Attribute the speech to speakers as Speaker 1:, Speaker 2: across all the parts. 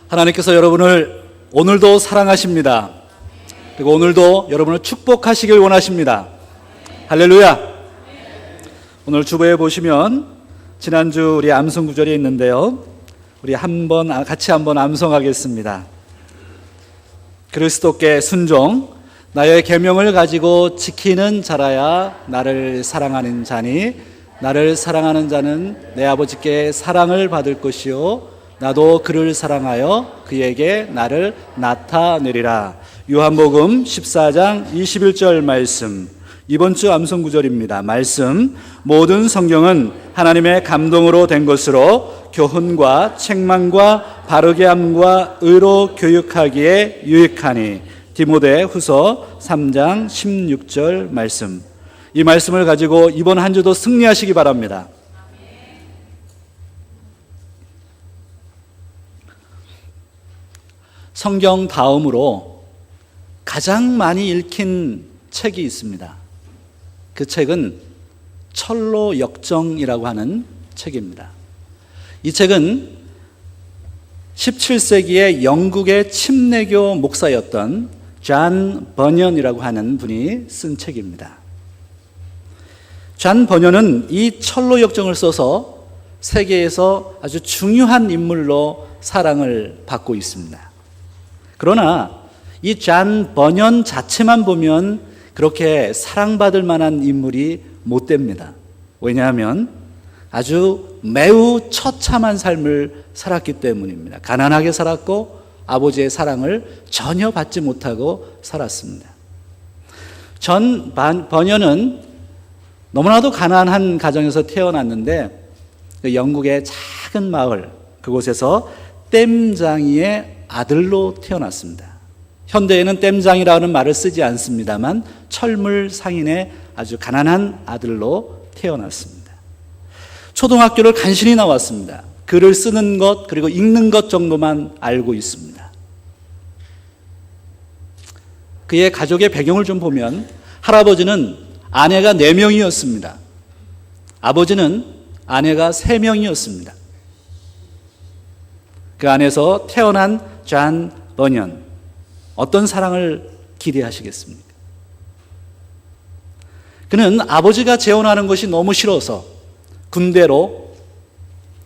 Speaker 1: 하나님께서 여러분을 오늘도 사랑하십니다. 그리고 오늘도 여러분을 축복하시길 원하십니다. 할렐루야. 오늘 주보에 보시면 지난주 우리 암송 구절이 있는데요, 우리 같이 한번 암송하겠습니다. 그리스도께 순종, 나의 계명을 가지고 지키는 자라야 나를 사랑하는 자니, 나를 사랑하는 자는 내 아버지께 사랑을 받을 것이요 나도 그를 사랑하여 그에게 나를 나타내리라. 요한복음 14장 21절 말씀, 이번 주 암송 구절입니다. 말씀, 모든 성경은 하나님의 감동으로 된 것으로 교훈과 책망과 바르게 함과 의로 교육하기에 유익하니. 디모데 후서 3장 16절 말씀. 이 말씀을 가지고 이번 한 주도 승리하시기 바랍니다. 성경 다음으로 가장 많이 읽힌 책이 있습니다. 그 책은 철로 역정이라고 하는 책입니다. 이 책은 17세기의 영국의 침례교 목사였던 존 버년이라고 하는 분이 쓴 책입니다. 존 버년은 이 철로 역정을 써서 세계에서 아주 중요한 인물로 사랑을 받고 있습니다. 그러나 이 존 버년 자체만 보면 그렇게 사랑받을 만한 인물이 못 됩니다. 왜냐하면 아주 매우 처참한 삶을 살았기 때문입니다. 가난하게 살았고 아버지의 사랑을 전혀 받지 못하고 살았습니다. 존 버년은 너무나도 가난한 가정에서 태어났는데 그 영국의 작은 마을, 그곳에서 땜장이의 아들로 태어났습니다. 현대에는 땜장이라는 말을 쓰지 않습니다만 철물 상인의 아주 가난한 아들로 태어났습니다. 초등학교를 간신히 나왔습니다. 글을 쓰는 것 그리고 읽는 것 정도만 알고 있습니다. 그의 가족의 배경을 좀 보면 할아버지는 아내가 4명이었습니다. 아버지는 아내가 3명이었습니다. 그 안에서 태어난 존 버년, 어떤 사랑을 기대하시겠습니까? 그는 아버지가 재혼하는 것이 너무 싫어서 군대로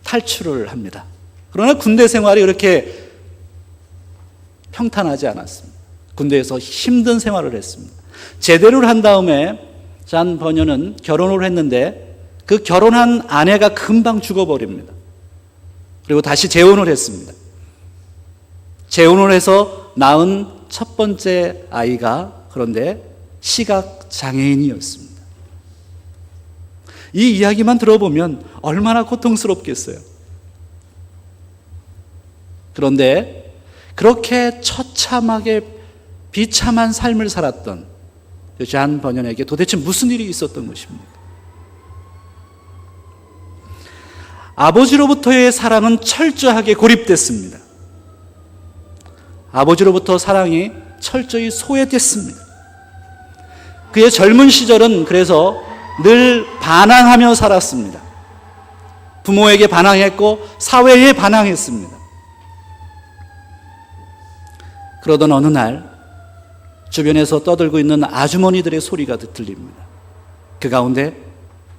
Speaker 1: 탈출을 합니다. 그러나 군대 생활이 그렇게 평탄하지 않았습니다. 군대에서 힘든 생활을 했습니다. 제대를 한 다음에 존 버년은 결혼을 했는데 그 결혼한 아내가 금방 죽어버립니다. 그리고 다시 재혼을 했습니다. 재혼을 해서 낳은 첫 번째 아이가 그런데 시각장애인이었습니다. 이 이야기만 들어보면 얼마나 고통스럽겠어요. 그런데 그렇게 처참하게 비참한 삶을 살았던 존 버년에게 도대체 무슨 일이 있었던 것입니까? 아버지로부터의 사랑은 철저하게 고립됐습니다. 아버지로부터 사랑이 철저히 소외됐습니다. 그의 젊은 시절은 그래서 늘 반항하며 살았습니다. 부모에게 반항했고 사회에 반항했습니다. 그러던 어느 날 주변에서 떠들고 있는 아주머니들의 소리가 들립니다. 그 가운데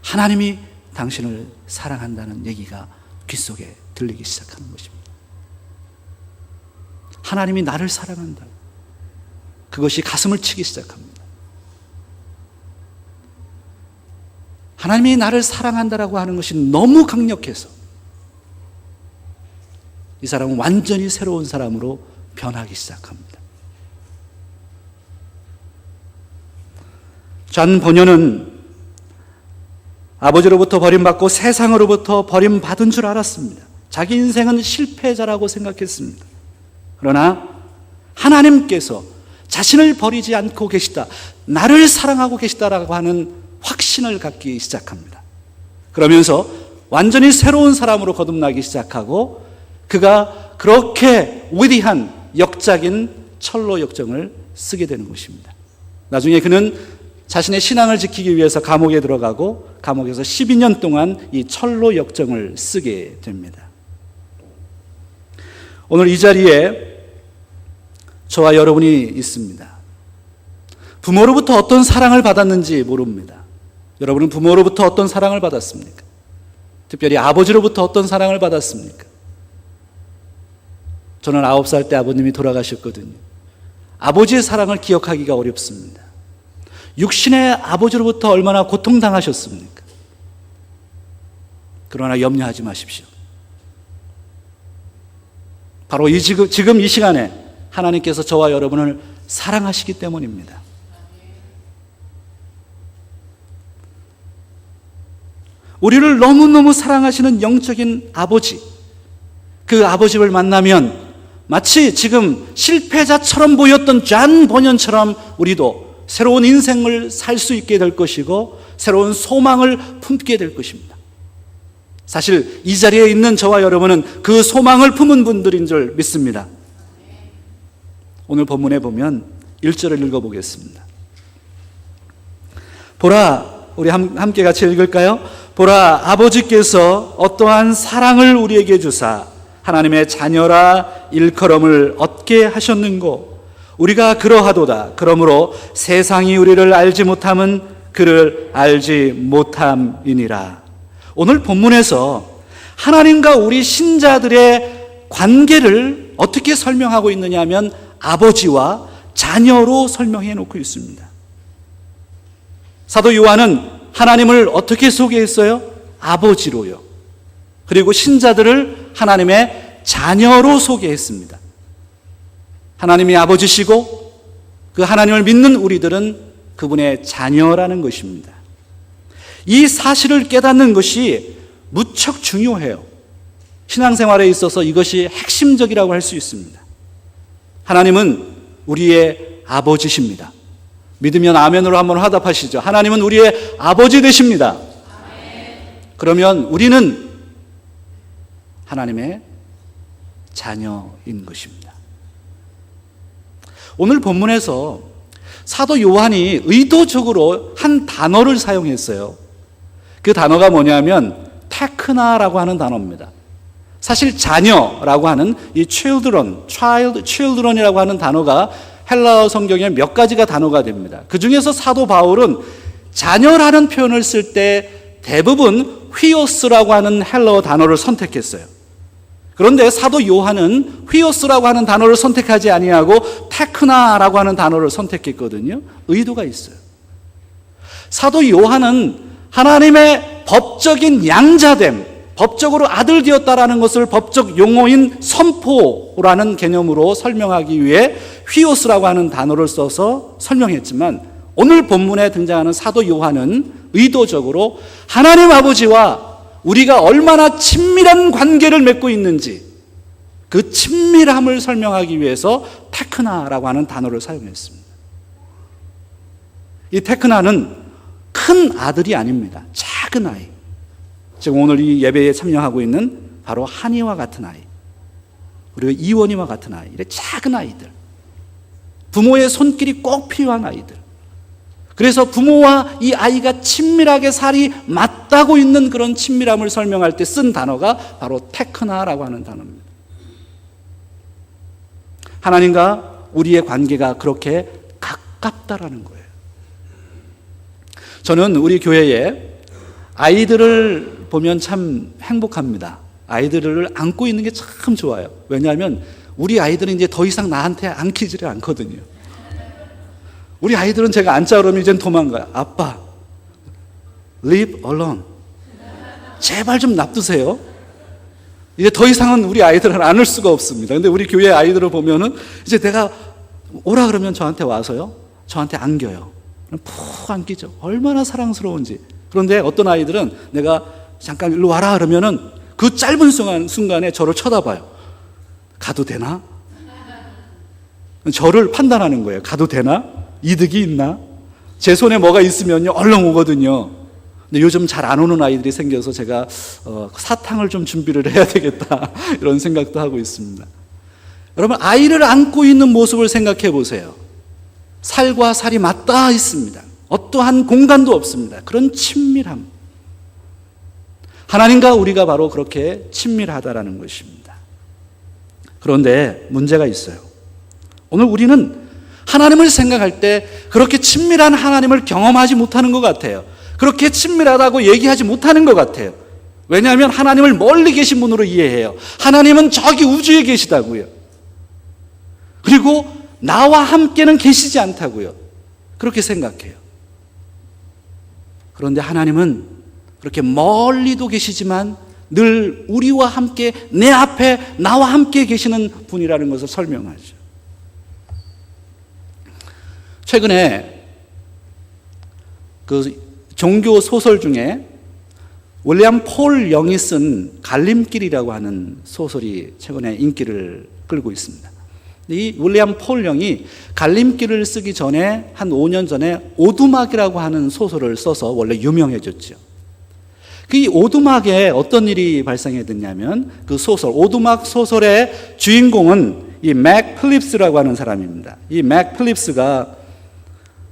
Speaker 1: 하나님이 당신을 사랑한다는 얘기가 귓속에 들리기 시작하는 것입니다. 하나님이 나를 사랑한다. 그것이 가슴을 치기 시작합니다. 하나님이 나를 사랑한다라고 하는 것이 너무 강력해서 이 사람은 완전히 새로운 사람으로 변하기 시작합니다. 존 버년은 아버지로부터 버림받고 세상으로부터 버림받은 줄 알았습니다. 자기 인생은 실패자라고 생각했습니다. 그러나 하나님께서 자신을 버리지 않고 계시다, 나를 사랑하고 계시다라고 하는 확신을 갖기 시작합니다. 그러면서 완전히 새로운 사람으로 거듭나기 시작하고 그가 그렇게 위대한 역작인 철로 역정을 쓰게 되는 것입니다. 나중에 그는 자신의 신앙을 지키기 위해서 감옥에 들어가고 감옥에서 12년 동안 이 철로 역정을 쓰게 됩니다. 오늘 이 자리에 저와 여러분이 있습니다. 부모로부터 어떤 사랑을 받았는지 모릅니다. 여러분은 부모로부터 어떤 사랑을 받았습니까? 특별히 아버지로부터 어떤 사랑을 받았습니까? 저는 9살 때 아버님이 돌아가셨거든요. 아버지의 사랑을 기억하기가 어렵습니다. 육신의 아버지로부터 얼마나 고통당하셨습니까? 그러나 염려하지 마십시오. 바로 지금 이 시간에 하나님께서 저와 여러분을 사랑하시기 때문입니다. 우리를 너무너무 사랑하시는 영적인 아버지, 그 아버지를 만나면 마치 지금 실패자처럼 보였던 존 버년처럼 우리도 새로운 인생을 살 수 있게 될 것이고 새로운 소망을 품게 될 것입니다. 사실 이 자리에 있는 저와 여러분은 그 소망을 품은 분들인 줄 믿습니다. 오늘 본문에 보면 1절을 읽어보겠습니다. 보라, 우리 함께 같이 읽을까요? 보라, 아버지께서 어떠한 사랑을 우리에게 주사 하나님의 자녀라 일컬음을 얻게 하셨는고 우리가 그러하도다. 그러므로 세상이 우리를 알지 못함은 그를 알지 못함이니라. 오늘 본문에서 하나님과 우리 신자들의 관계를 어떻게 설명하고 있느냐 하면 아버지와 자녀로 설명해 놓고 있습니다. 사도 요한은 하나님을 어떻게 소개했어요? 아버지로요. 그리고 신자들을 하나님의 자녀로 소개했습니다. 하나님이 아버지시고 그 하나님을 믿는 우리들은 그분의 자녀라는 것입니다. 이 사실을 깨닫는 것이 무척 중요해요. 신앙생활에 있어서 이것이 핵심적이라고 할 수 있습니다. 하나님은 우리의 아버지십니다. 믿으면 아멘으로 한번 화답하시죠. 하나님은 우리의 아버지 되십니다. 그러면 우리는 하나님의 자녀인 것입니다. 오늘 본문에서 사도 요한이 의도적으로 한 단어를 사용했어요. 그 단어가 뭐냐면 테크나라고 하는 단어입니다. 사실 자녀라고 하는 이 children이라고 하는 단어가 헬라어 성경에 몇 가지가 단어가 됩니다. 그 중에서 사도 바울은 자녀라는 표현을 쓸 때 대부분 휘오스라고 하는 헬라어 단어를 선택했어요. 그런데 사도 요한은 휘오스라고 하는 단어를 선택하지 아니하고 테크나라고 하는 단어를 선택했거든요. 의도가 있어요. 사도 요한은 하나님의 법적인 양자됨, 법적으로 아들 되었다라는 것을 법적 용어인 선포라는 개념으로 설명하기 위해 휘오스라고 하는 단어를 써서 설명했지만 오늘 본문에 등장하는 사도 요한은 의도적으로 하나님 아버지와 우리가 얼마나 친밀한 관계를 맺고 있는지 그 친밀함을 설명하기 위해서 테크나라고 하는 단어를 사용했습니다. 이 테크나는 큰 아들이 아닙니다. 작은 아이. 지금 오늘 이 예배에 참여하고 있는 바로 한이와 같은 아이, 그리고 이원이와 같은 아이, 이런 작은 아이들, 부모의 손길이 꼭 필요한 아이들. 그래서 부모와 이 아이가 친밀하게 살이 맞닿고 있는 그런 친밀함을 설명할 때 쓴 단어가 바로 테크나라고 하는 단어입니다. 하나님과 우리의 관계가 그렇게 가깝다라는 거예요. 저는 우리 교회에 아이들을 보면 참 행복합니다. 아이들을 안고 있는 게 참 좋아요. 왜냐하면 우리 아이들은 이제 더 이상 나한테 안기지를 않거든요. 우리 아이들은 제가 앉자 그러면 이젠 도망가요. 아빠, leave alone. 제발 좀 놔두세요. 이제 더 이상은 우리 아이들을 안을 수가 없습니다. 근데 우리 교회 아이들을 보면은 이제 내가 오라 그러면 저한테 와서요. 저한테 안겨요. 푹 안기죠. 얼마나 사랑스러운지. 그런데 어떤 아이들은 내가 잠깐 일로 와라 그러면은 그 짧은 순간에 저를 쳐다봐요. 가도 되나? 저를 판단하는 거예요. 가도 되나? 이득이 있나? 제 손에 뭐가 있으면요 얼른 오거든요. 근데 요즘 잘 안 오는 아이들이 생겨서 제가 사탕을 좀 준비를 해야 되겠다 이런 생각도 하고 있습니다. 여러분, 아이를 안고 있는 모습을 생각해 보세요. 살과 살이 맞닿아 있습니다. 어떠한 공간도 없습니다. 그런 친밀함. 하나님과 우리가 바로 그렇게 친밀하다라는 것입니다. 그런데 문제가 있어요. 오늘 우리는 하나님을 생각할 때 그렇게 친밀한 하나님을 경험하지 못하는 것 같아요. 그렇게 친밀하다고 얘기하지 못하는 것 같아요. 왜냐하면 하나님을 멀리 계신 분으로 이해해요. 하나님은 저기 우주에 계시다고요. 그리고 나와 함께는 계시지 않다고요. 그렇게 생각해요. 그런데 하나님은 그렇게 멀리도 계시지만 늘 우리와 함께, 내 앞에 나와 함께 계시는 분이라는 것을 설명하죠. 최근에 그 종교 소설 중에 윌리엄 폴 영이 쓴 갈림길이라고 하는 소설이 최근에 인기를 끌고 있습니다. 이 윌리엄 폴 영이 갈림길을 쓰기 전에 한 5년 전에 오두막이라고 하는 소설을 써서 원래 유명해졌죠. 그 오두막에 어떤 일이 발생했냐면 그 소설, 오두막 소설의 주인공은 이 맥 필립스라고 하는 사람입니다. 이 맥 필립스가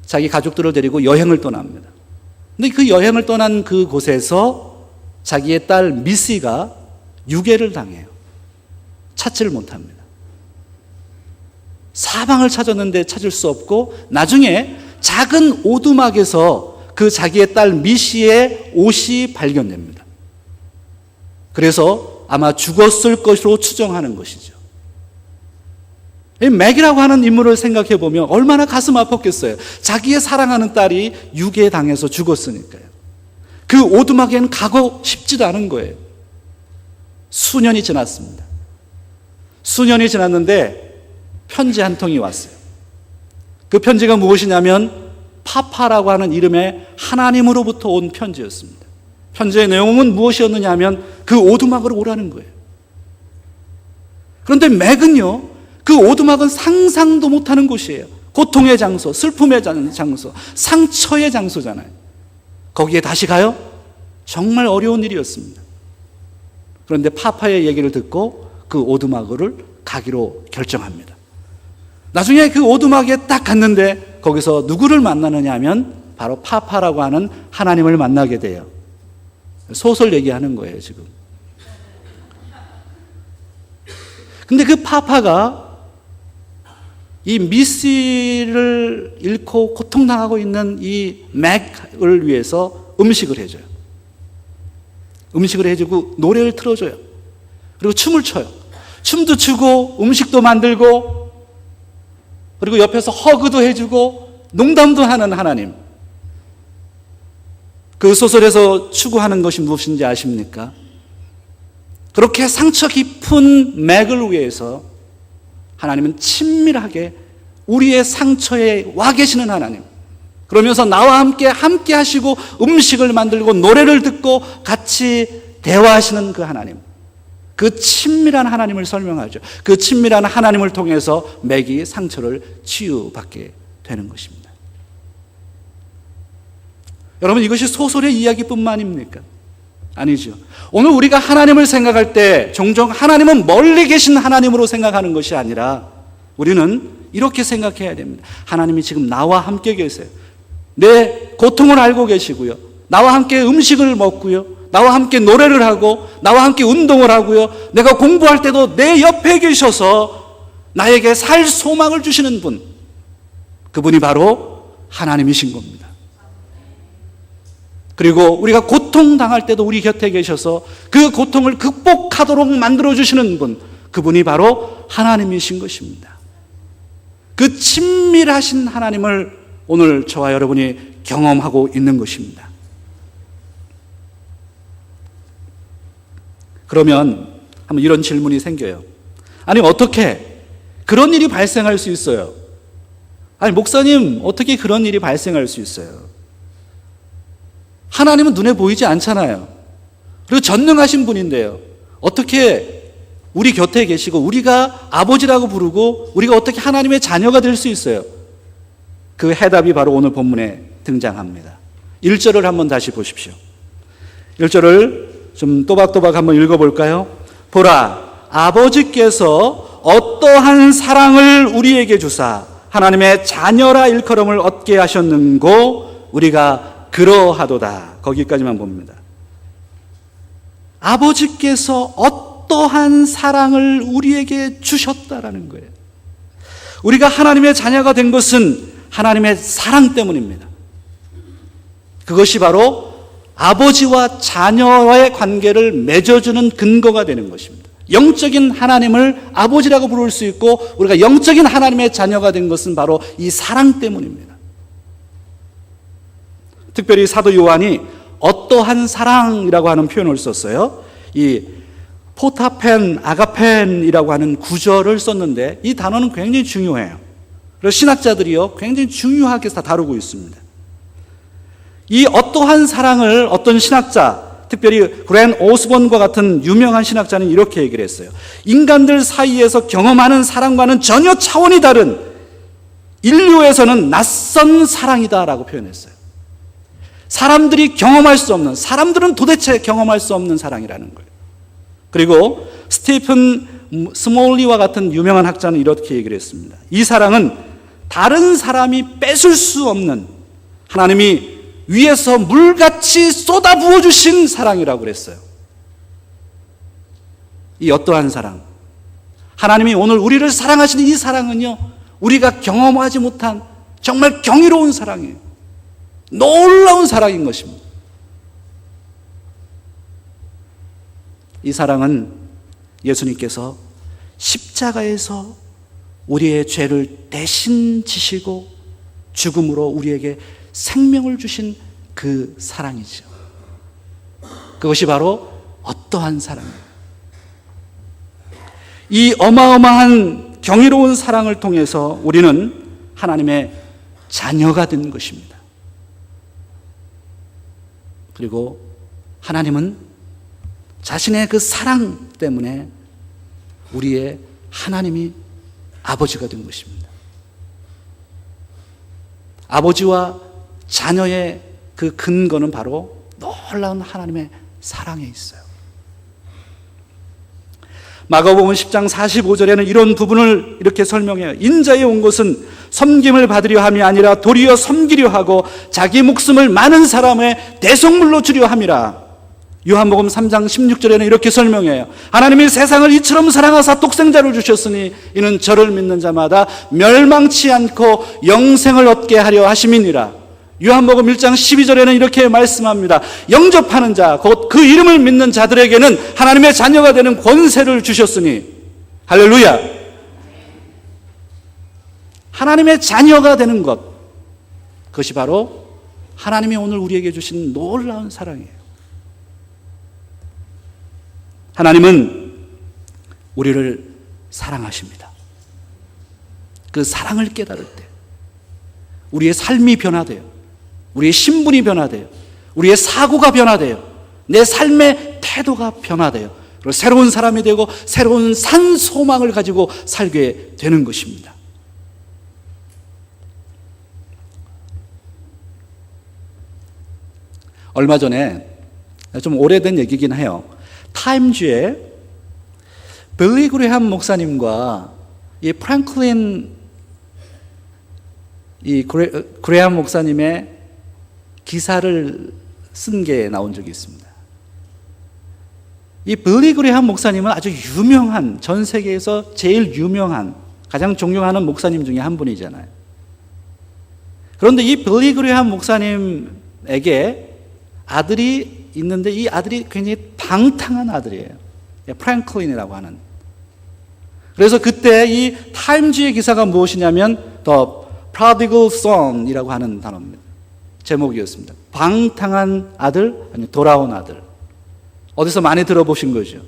Speaker 1: 자기 가족들을 데리고 여행을 떠납니다. 근데 그 여행을 떠난 그 곳에서 자기의 딸 미시가 유괴를 당해요. 찾지를 못합니다. 사방을 찾았는데 찾을 수 없고 나중에 작은 오두막에서 그 자기의 딸 미시의 옷이 발견됩니다. 그래서 아마 죽었을 것으로 추정하는 것이죠. 이 맥이라고 하는 인물을 생각해 보면 얼마나 가슴 아팠겠어요. 자기의 사랑하는 딸이 유괴당해서 죽었으니까요. 그 오두막에는 가고 싶지도 않은 거예요. 수년이 지났습니다. 수년이 지났는데 편지 한 통이 왔어요. 그 편지가 무엇이냐면 파파라고 하는 이름의 하나님으로부터 온 편지였습니다. 편지의 내용은 무엇이었느냐 하면 그 오두막으로 오라는 거예요. 그런데 맥은요, 그 오두막은 상상도 못하는 곳이에요. 고통의 장소, 슬픔의 장소, 상처의 장소잖아요. 거기에 다시 가요? 정말 어려운 일이었습니다. 그런데 파파의 얘기를 듣고 그 오두막을 가기로 결정합니다. 나중에 그 오두막에 딱 갔는데 거기서 누구를 만나느냐 하면 바로 파파라고 하는 하나님을 만나게 돼요. 소설 얘기하는 거예요, 지금. 근데 그 파파가 이 미시를 잃고 고통당하고 있는 이 맥을 위해서 음식을 해줘요. 음식을 해주고 노래를 틀어줘요. 그리고 춤을 춰요. 춤도 추고 음식도 만들고 그리고 옆에서 허그도 해주고 농담도 하는 하나님. 그 소설에서 추구하는 것이 무엇인지 아십니까? 그렇게 상처 깊은 맥을 위해서 하나님은 친밀하게 우리의 상처에 와 계시는 하나님. 그러면서 나와 함께 하시고 음식을 만들고 노래를 듣고 같이 대화하시는 그 하나님. 그 친밀한 하나님을 설명하죠. 그 친밀한 하나님을 통해서 맥이 상처를 치유받게 되는 것입니다. 여러분, 이것이 소설의 이야기뿐만입니까? 아니죠. 오늘 우리가 하나님을 생각할 때 종종 하나님은 멀리 계신 하나님으로 생각하는 것이 아니라 우리는 이렇게 생각해야 됩니다. 하나님이 지금 나와 함께 계세요. 내 고통을 알고 계시고요. 나와 함께 음식을 먹고요. 나와 함께 노래를 하고 나와 함께 운동을 하고요. 내가 공부할 때도 내 옆에 계셔서 나에게 살 소망을 주시는 분, 그분이 바로 하나님이신 겁니다. 그리고 우리가 고통당할 때도 우리 곁에 계셔서 그 고통을 극복하도록 만들어주시는 분, 그분이 바로 하나님이신 것입니다. 그 친밀하신 하나님을 오늘 저와 여러분이 경험하고 있는 것입니다. 그러면 한번 이런 질문이 생겨요. 아니, 어떻게 그런 일이 발생할 수 있어요? 아니, 목사님, 어떻게 그런 일이 발생할 수 있어요? 하나님은 눈에 보이지 않잖아요. 그리고 전능하신 분인데요. 어떻게 우리 곁에 계시고 우리가 아버지라고 부르고 우리가 어떻게 하나님의 자녀가 될 수 있어요? 그 해답이 바로 오늘 본문에 등장합니다. 1절을 한번 다시 보십시오. 1절을 좀 또박또박 한번 읽어볼까요? 보라, 아버지께서 어떠한 사랑을 우리에게 주사 하나님의 자녀라 일컬음을 얻게 하셨는고 우리가 그러하도다. 거기까지만 봅니다. 아버지께서 어떠한 사랑을 우리에게 주셨다라는 거예요. 우리가 하나님의 자녀가 된 것은 하나님의 사랑 때문입니다. 그것이 바로 아버지와 자녀의 관계를 맺어주는 근거가 되는 것입니다. 영적인 하나님을 아버지라고 부를 수 있고 우리가 영적인 하나님의 자녀가 된 것은 바로 이 사랑 때문입니다. 특별히 사도 요한이 어떠한 사랑이라고 하는 표현을 썼어요. 이 포타펜, 아가펜이라고 하는 구절을 썼는데 이 단어는 굉장히 중요해요. 그래서 신학자들이요 굉장히 중요하게 다 다루고 있습니다. 이 어떠한 사랑을 어떤 신학자, 특별히 그랜 오스본과 같은 유명한 신학자는 이렇게 얘기를 했어요. 인간들 사이에서 경험하는 사랑과는 전혀 차원이 다른 인류에서는 낯선 사랑이다라고 표현했어요. 사람들이 경험할 수 없는, 사람들은 도대체 경험할 수 없는 사랑이라는 거예요. 그리고 스티픈 스몰리와 같은 유명한 학자는 이렇게 얘기를 했습니다. 이 사랑은 다른 사람이 뺏을 수 없는 하나님이 위에서 물같이 쏟아부어 주신 사랑이라고 그랬어요. 이 어떠한 사랑, 하나님이 오늘 우리를 사랑하시는 이 사랑은요 우리가 경험하지 못한 정말 경이로운 사랑이에요. 놀라운 사랑인 것입니다. 이 사랑은 예수님께서 십자가에서 우리의 죄를 대신 지시고 죽음으로 우리에게 생명을 주신 그 사랑이죠. 그것이 바로 어떠한 사랑이에요. 이 어마어마한 경이로운 사랑을 통해서 우리는 하나님의 자녀가 된 것입니다. 그리고 하나님은 자신의 그 사랑 때문에 우리의 하나님이 아버지가 된 것입니다. 아버지와 자녀의 그 근거는 바로 놀라운 하나님의 사랑에 있어요. 마가복음 10장 45절에는 이런 부분을 이렇게 설명해요. 인자에 온 것은 섬김을 받으려 함이 아니라 도리어 섬기려 하고 자기 목숨을 많은 사람의 대속물로 주려 함이라. 요한복음 3장 16절에는 이렇게 설명해요. 하나님이 세상을 이처럼 사랑하사 독생자를 주셨으니 이는 저를 믿는 자마다 멸망치 않고 영생을 얻게 하려 하심이니라. 요한복음 1장 12절에는 이렇게 말씀합니다. 영접하는 자, 곧 그 이름을 믿는 자들에게는 하나님의 자녀가 되는 권세를 주셨으니. 할렐루야. 하나님의 자녀가 되는 것, 그것이 바로 하나님이 오늘 우리에게 주신 놀라운 사랑이에요. 하나님은 우리를 사랑하십니다. 그 사랑을 깨달을 때 우리의 삶이 변화돼요. 우리의 신분이 변화돼요. 우리의 사고가 변화돼요. 내 삶의 태도가 변화돼요. 그리고 새로운 사람이 되고 새로운 산 소망을 가지고 살게 되는 것입니다. 얼마 전에 좀 오래된 얘기긴 해요. 타임즈에 빌리 그레함 목사님과 이 프랭클린 그레함 목사님의 기사를 쓴 게 나온 적이 있습니다. 이 빌리 그레함 목사님은 아주 유명한, 전 세계에서 제일 유명한, 가장 존경하는 목사님 중에 한 분이잖아요. 그런데 이 빌리 그레함 목사님에게 아들이 있는데 이 아들이 굉장히 방탕한 아들이에요. 프랭클린이라고 하는. 그래서 그때 이 타임즈의 기사가 무엇이냐면 The Prodigal Son이라고 하는 단어입니다. 제목이었습니다. 방탕한 아들, 아니 돌아온 아들. 어디서 많이 들어보신 거죠?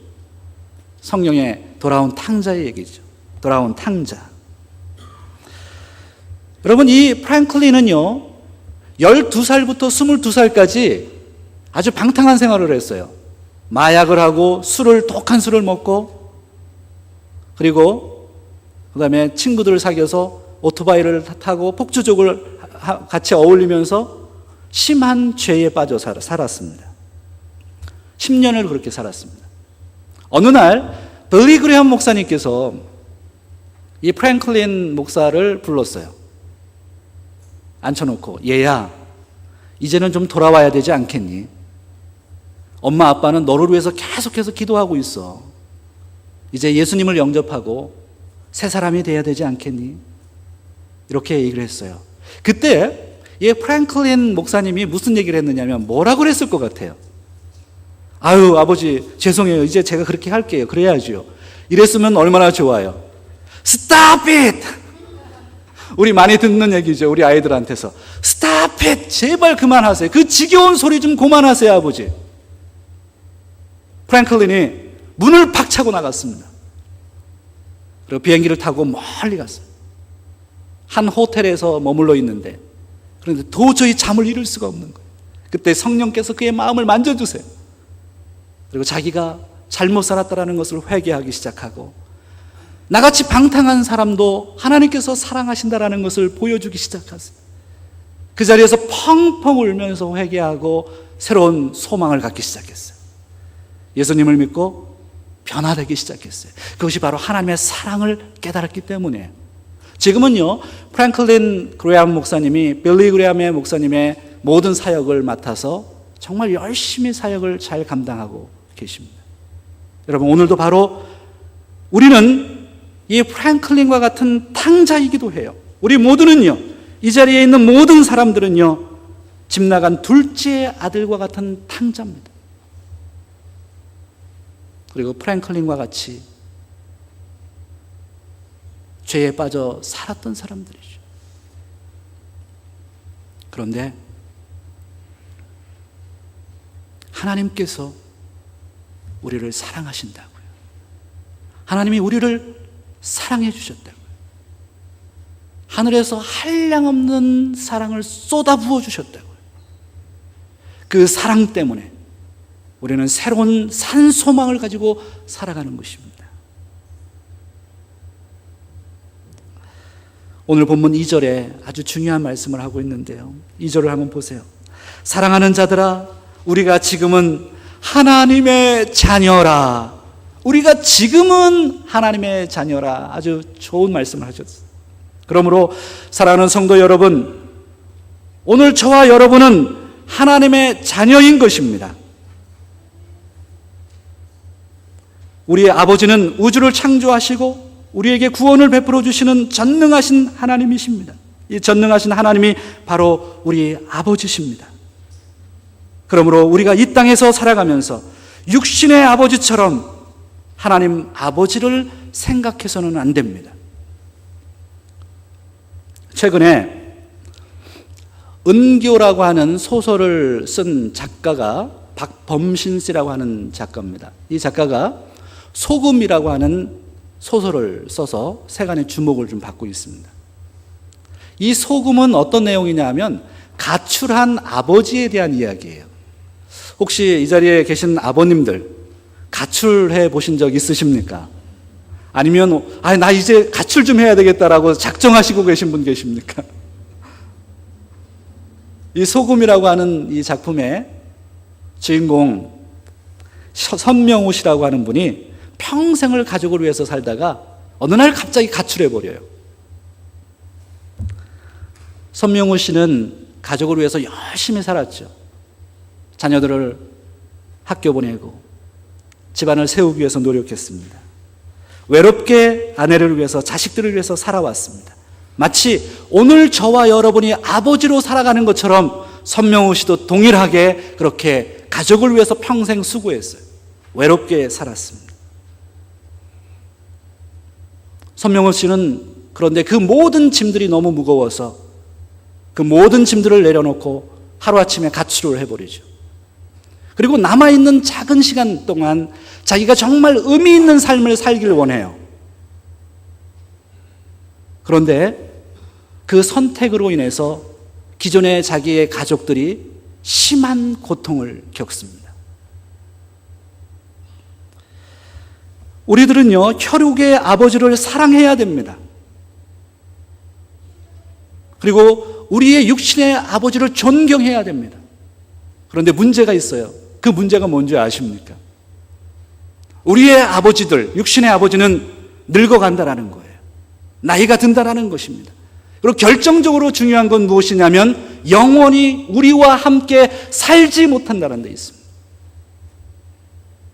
Speaker 1: 성경의 돌아온 탕자의 얘기죠. 돌아온 탕자. 여러분, 이 프랭클린은요 12살부터 22살까지 아주 방탕한 생활을 했어요. 마약을 하고 독한 술을 먹고, 그리고 그 다음에 친구들을 사귀어서 오토바이를 타고 폭주족을 같이 어울리면서 심한 죄에 빠져 살았습니다. 10년을 그렇게 살았습니다. 어느 날 빌리 그레함 목사님께서 이 프랭클린 목사를 불렀어요. 앉혀놓고, 얘야, 이제는 좀 돌아와야 되지 않겠니? 엄마 아빠는 너를 위해서 계속해서 기도하고 있어. 이제 예수님을 영접하고 새 사람이 돼야 되지 않겠니? 이렇게 얘기를 했어요. 그때 이 프랭클린 목사님이 무슨 얘기를 했느냐면 뭐라고 그랬을 것 같아요? 아유, 아버지 죄송해요. 이제 제가 그렇게 할게요. 그래야죠. 이랬으면 얼마나 좋아요. Stop it! 우리 많이 듣는 얘기죠. 우리 아이들한테서. Stop it! 제발 그만하세요. 그 지겨운 소리 좀 그만하세요, 아버지. 프랭클린이 문을 팍 차고 나갔습니다. 그리고 비행기를 타고 멀리 갔어요. 한 호텔에서 머물러 있는데, 그런데 도저히 잠을 이룰 수가 없는 거예요. 그때 성령께서 그의 마음을 만져주세요. 그리고 자기가 잘못 살았다는 것을 회개하기 시작하고, 나같이 방탕한 사람도 하나님께서 사랑하신다는 것을 보여주기 시작하세요. 그 자리에서 펑펑 울면서 회개하고 새로운 소망을 갖기 시작했어요. 예수님을 믿고 변화되기 시작했어요. 그것이 바로 하나님의 사랑을 깨달았기 때문이에요. 지금은요, 프랭클린 그레암 목사님이 빌리 그레암의 목사님의 모든 사역을 맡아서 정말 열심히 사역을 잘 감당하고 계십니다. 여러분, 오늘도 바로 우리는 이 프랭클린과 같은 탕자이기도 해요. 우리 모두는요, 이 자리에 있는 모든 사람들은요, 집 나간 둘째 아들과 같은 탕자입니다. 그리고 프랭클린과 같이 죄에 빠져 살았던 사람들이죠. 그런데 하나님께서 우리를 사랑하신다고요. 하나님이 우리를 사랑해 주셨다고요. 하늘에서 한량없는 사랑을 쏟아부어 주셨다고요. 그 사랑 때문에 우리는 새로운 산소망을 가지고 살아가는 것입니다. 오늘 본문 2절에 아주 중요한 말씀을 하고 있는데요, 2절을 한번 보세요. 사랑하는 자들아, 우리가 지금은 하나님의 자녀라. 우리가 지금은 하나님의 자녀라. 아주 좋은 말씀을 하셨어요. 그러므로 사랑하는 성도 여러분, 오늘 저와 여러분은 하나님의 자녀인 것입니다. 우리의 아버지는 우주를 창조하시고 우리에게 구원을 베풀어 주시는 전능하신 하나님이십니다. 이 전능하신 하나님이 바로 우리 아버지십니다. 그러므로 우리가 이 땅에서 살아가면서 육신의 아버지처럼 하나님 아버지를 생각해서는 안 됩니다. 최근에 은교라고 하는 소설을 쓴 작가가 박범신 씨라고 하는 작가입니다. 이 작가가 소금이라고 하는 소설을 써서 세간의 주목을 좀 받고 있습니다. 이 소금은 어떤 내용이냐 하면 가출한 아버지에 대한 이야기예요. 혹시 이 자리에 계신 아버님들 가출해 보신 적 있으십니까? 아니면 나 이제 가출 좀 해야 되겠다라고 작정하시고 계신 분 계십니까? 이 소금이라고 하는 이 작품의 주인공 선명호 씨라고 하는 분이 평생을 가족을 위해서 살다가 어느 날 갑자기 가출해 버려요. 선명호 씨는 가족을 위해서 열심히 살았죠. 자녀들을 학교 보내고 집안을 세우기 위해서 노력했습니다. 외롭게 아내를 위해서, 자식들을 위해서 살아왔습니다. 마치 오늘 저와 여러분이 아버지로 살아가는 것처럼 선명호 씨도 동일하게 그렇게 가족을 위해서 평생 수고했어요. 외롭게 살았습니다. 선명호 씨는 그런데 그 모든 짐들이 너무 무거워서 그 모든 짐들을 내려놓고 하루아침에 가출을 해버리죠. 그리고 남아있는 작은 시간 동안 자기가 정말 의미 있는 삶을 살기를 원해요. 그런데 그 선택으로 인해서 기존의 자기의 가족들이 심한 고통을 겪습니다. 우리들은요, 혈육의 아버지를 사랑해야 됩니다. 그리고 우리의 육신의 아버지를 존경해야 됩니다. 그런데 문제가 있어요. 그 문제가 뭔지 아십니까? 우리의 아버지들, 육신의 아버지는 늙어간다라는 거예요. 나이가 든다라는 것입니다. 그리고 결정적으로 중요한 건 무엇이냐면 영원히 우리와 함께 살지 못한다는 데 있습니다.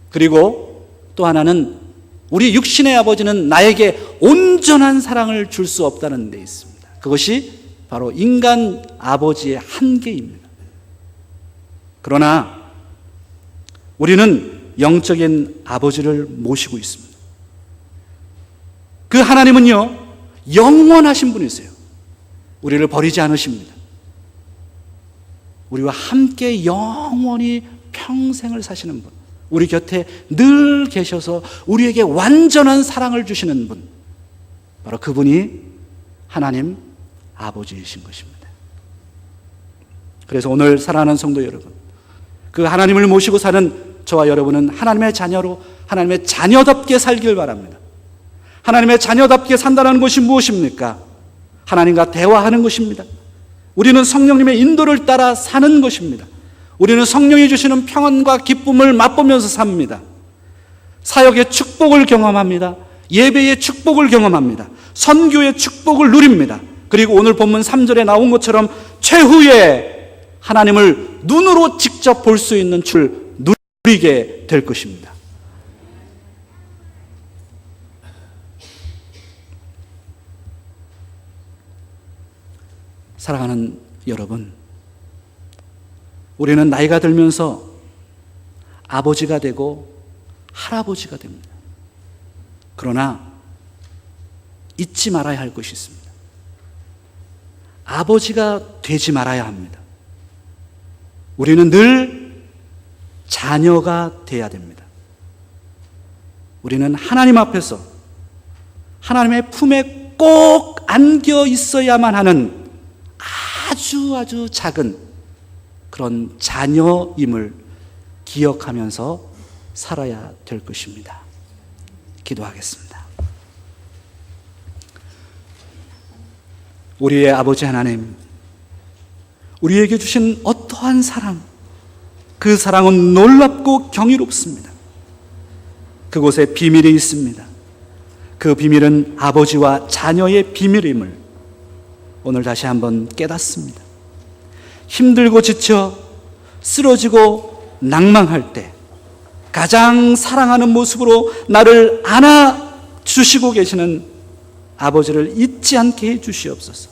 Speaker 1: 그리고 또 하나는 우리 육신의 아버지는 나에게 온전한 사랑을 줄 수 없다는 데 있습니다. 그것이 바로 인간 아버지의 한계입니다. 그러나 우리는 영적인 아버지를 모시고 있습니다. 그 하나님은요, 영원하신 분이세요. 우리를 버리지 않으십니다. 우리와 함께 영원히 평생을 사시는 분, 우리 곁에 늘 계셔서 우리에게 완전한 사랑을 주시는 분, 바로 그분이 하나님 아버지이신 것입니다. 그래서 오늘 사랑하는 성도 여러분, 그 하나님을 모시고 사는 저와 여러분은 하나님의 자녀로 하나님의 자녀답게 살길 바랍니다. 하나님의 자녀답게 산다는 것이 무엇입니까? 하나님과 대화하는 것입니다. 우리는 성령님의 인도를 따라 사는 것입니다. 우리는 성령이 주시는 평안과 기쁨을 맛보면서 삽니다. 사역의 축복을 경험합니다. 예배의 축복을 경험합니다. 선교의 축복을 누립니다. 그리고 오늘 본문 3절에 나온 것처럼 최후의 하나님을 눈으로 직접 볼 수 있는 줄 누리게 될 것입니다. 사랑하는 여러분, 우리는 나이가 들면서 아버지가 되고 할아버지가 됩니다. 그러나 잊지 말아야 할 것이 있습니다. 아버지가 되지 말아야 합니다. 우리는 늘 자녀가 돼야 됩니다. 우리는 하나님 앞에서 하나님의 품에 꼭 안겨 있어야만 하는 아주 작은 그런 자녀임을 기억하면서 살아야 될 것입니다. 기도하겠습니다. 우리의 아버지 하나님, 우리에게 주신 어떠한 사랑, 그 사랑은 놀랍고 경이롭습니다. 그곳에 비밀이 있습니다. 그 비밀은 아버지와 자녀의 비밀임을 오늘 다시 한번 깨닫습니다. 힘들고 지쳐 쓰러지고 낭망할 때 가장 사랑하는 모습으로 나를 안아주시고 계시는 아버지를 잊지 않게 해주시옵소서.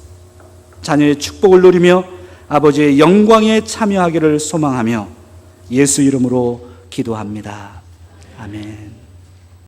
Speaker 1: 자녀의 축복을 누리며 아버지의 영광에 참여하기를 소망하며 예수 이름으로 기도합니다. 아멘.